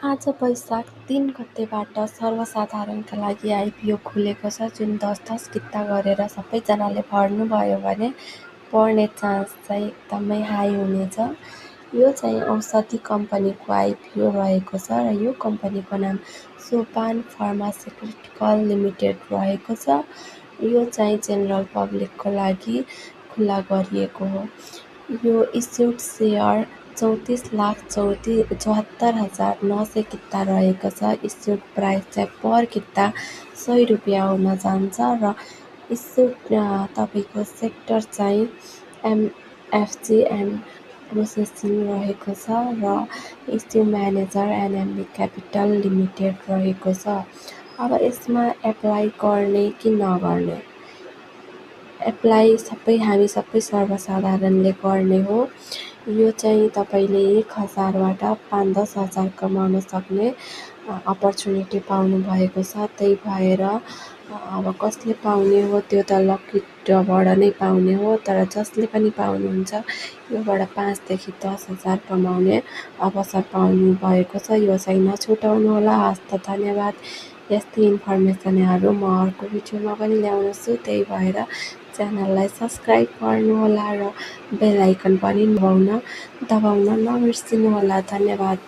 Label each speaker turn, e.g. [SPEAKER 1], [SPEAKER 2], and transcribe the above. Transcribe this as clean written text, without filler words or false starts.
[SPEAKER 1] आज वैशाख 3 गतेबाट सर्वसाधारणका लागि आइपिओ खुलेको छ, जुन 10-10 किता गरेर सबैजनाले भर्नुभयो भने पढ्ने चान्स चाहिँ एकदमै हाई हुनेछ। यो चाहिँ औषधि कम्पनीको आइपिओ रहेको छ र यो कम्पनीको नाम सोपान फार्मास्युटिकल लिमिटेड रहेको छ। यो चाहिँ जेनरल पब्लिकको लागि खुला गरिएको हो। यो इस्युड सेयर 34,74,900 किता रहेको छ। इस्युड प्राइस चाहिँ पर किता ₹100 हुन जान्छ र इस्युड तपाईँको सेक्टर चाहिँ एमएफजी एन्ड प्रोसेसिङ रहेको छ र issue manager NMB capital limited रहेको छ। अब यसमा एप्लाई गर्ने कि नगर्ने? एप्लाई हामी सबै सर्वसाधारणले गर्ने हो। यो चाहिँ तपाईँले 1,000बाट 5-10 हजार कमाउन सक्ने अपर्च्युनिटी पाउनु भएको छ। त्यही भएर अब कसले पाउने हो त्यो त लकी ड्रबाट नै पाउने हो, तर जसले पनि पाउनुहुन्छ योबाट 5 देखि 10 हजार कमाउने अवसर पाउनु भएको छ। यो चाहिँ नछुटाउनु होला। हस् त, धन्यवाद। यस्तै इन्फर्मेसनहरू म अर्को भिडियोमा पनि ल्याउनेछु। त्यही भएर च्यानललाई सब्स्क्राइब गर्नुहोला र बेल आइकन पनि दबाउन नबिर्सिनुहोला। धन्यवाद।